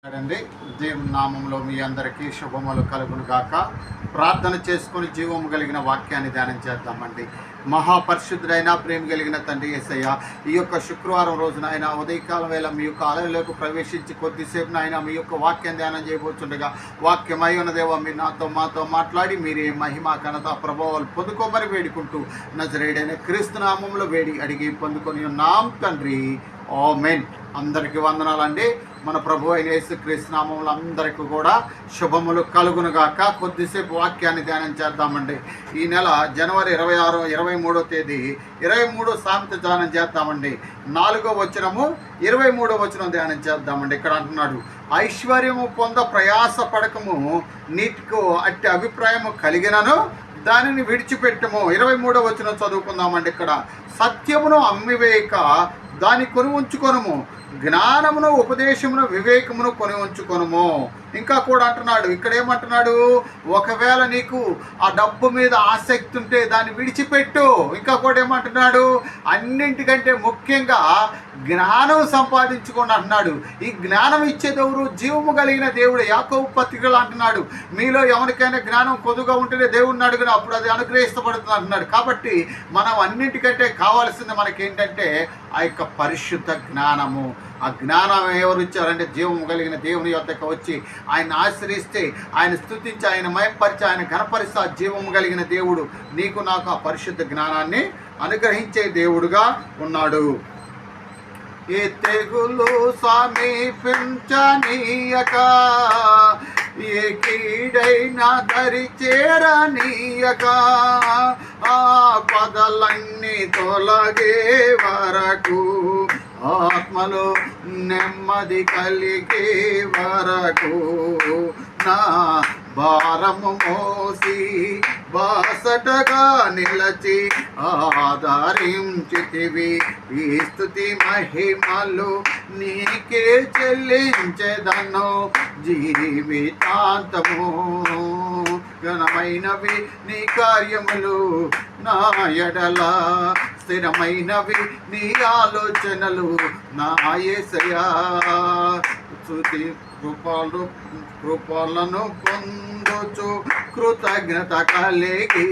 అండి దేవుని నామంలో మీ అందరికీ శుభములు కలుగును గాక. ప్రార్థన చేసుకొని జీవము కలిగిన వాక్యాన్ని ధ్యానం చేద్దామండి. మహాపరిశుద్ధుడైన ప్రేమ కలిగిన తండ్రి యేసయ్య, ఈ యొక్క శుక్రవారం రోజున ఆయన ఉదయకాలం వేళ మీ యొక్క ఆలయంలోకి ప్రవేశించి కొద్దిసేపు ఆయన మీ యొక్క వాక్యం ధ్యానం చేయబోతుండగా వాక్యమై ఉన్న దేవ మీరు మాతో మాట్లాడి మీరే మహిమ ఘనత ప్రభావాలు పొందుకోమని వేడుకుంటూ నజరేయుడైన క్రీస్తు నామంలో వేడి అడిగి పొందుకొని ఉన్నాం తండ్రి. ఆమేన్. అందరికీ వందనాలండి. మన ప్రభు అయిన యేసుక్రీస్తు నామములో అందరికీ కూడా శుభములు కలుగునుగాక. కొద్దిసేపు వాక్యాన్ని ధ్యానం చేద్దామండి. ఈ నెల జనవరి 26, 23వ తేదీ 23 సామెత ధ్యానం చేద్దామండి. 4వ వచనము 23వ వచనం ధ్యానం చేద్దామండి. ఇక్కడ అంటున్నాడు, ఐశ్వర్యము పొంద ప్రయాస పడకము, నీటికి అట్టి అభిప్రాయము కలిగినను దానిని విడిచిపెట్టము. 23వ వచనం చదువుకుందామండి. ఇక్కడ సత్యమును అమ్మివేయక దాన్ని కొని ఉంచుకొనుము, జ్ఞానమును ఉపదేశమును వివేకమును కొని ఉంచుకొనుము. ఇంకా కూడా అంటున్నాడు, ఇక్కడ ఏమంటున్నాడు, ఒకవేళ నీకు ఆ డబ్బు మీద ఆసక్తి ఉంటే దాన్ని విడిచిపెట్టు. ఇంకా కూడా ఏమంటున్నాడు, అన్నింటికంటే ముఖ్యంగా జ్ఞానం సంపాదించుకోండి అంటున్నాడు. ఈ జ్ఞానం ఇచ్చేదెవరు? జీవము కలిగిన దేవుడు. యాకోబు పత్రికలు అంటున్నాడు, మీలో ఎవరికైనా జ్ఞానం కొద్దుగా ఉంటేనే దేవుడిని అడుగున, అప్పుడు అది అనుగ్రహిస్తబడుతుంది అంటున్నాడు. కాబట్టి మనం అన్నింటికంటే కావాల్సింది మనకేంటంటే ఆ యొక్క పరిశుద్ధ జ్ఞానము. ఆ జ్ఞానం ఎవరు ఇచ్చారంటే జీవము కలిగిన దేవుని యొద్దకు వచ్చి ఆయన ఆశ్రయిస్తే, ఆయన స్తుతించి, ఆయన మయంపరిచి, ఆయన ఘనపరిస్తే ఆ జీవము కలిగిన దేవుడు నీకు నాకు ఆ పరిశుద్ధ జ్ఞానాన్ని అనుగ్రహించే దేవుడుగా ఉన్నాడు. ఏ తెగులు సమీపించనీయక, ఏ కీడైనా దరి చేరనీయక, ఆ పదలన్నీ తొలగే వరకు, ఆత్మలో నెమ్మది కలిగే వరకు, నా భారము మోసి బాసటగా నిలచి ఆదరించితివి. ఈ స్తుతి మహిమలు నీకే చెల్లించెదను జీవితాంతము. ఘనమైనవి నీ కార్యములు నా ఎడల, స్థిరమైనవి నీ ఆలోచనలు నా యేసయ్యా. స్తుతి కృపలను పొందుచు కృతజ్ఞత కలిగి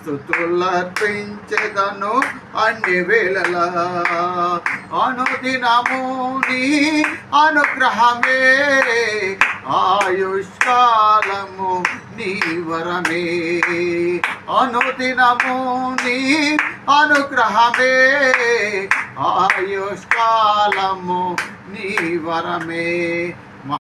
స్తుతులర్పించెదను అన్ని వేళలా. అనుదినము నీ అనుగ్రహమే, ఆయుష్కాలము నీ వరమే. అనుదినము నీ అనుగ్రహమే, ఆయుష్కాలము నీ వరమే.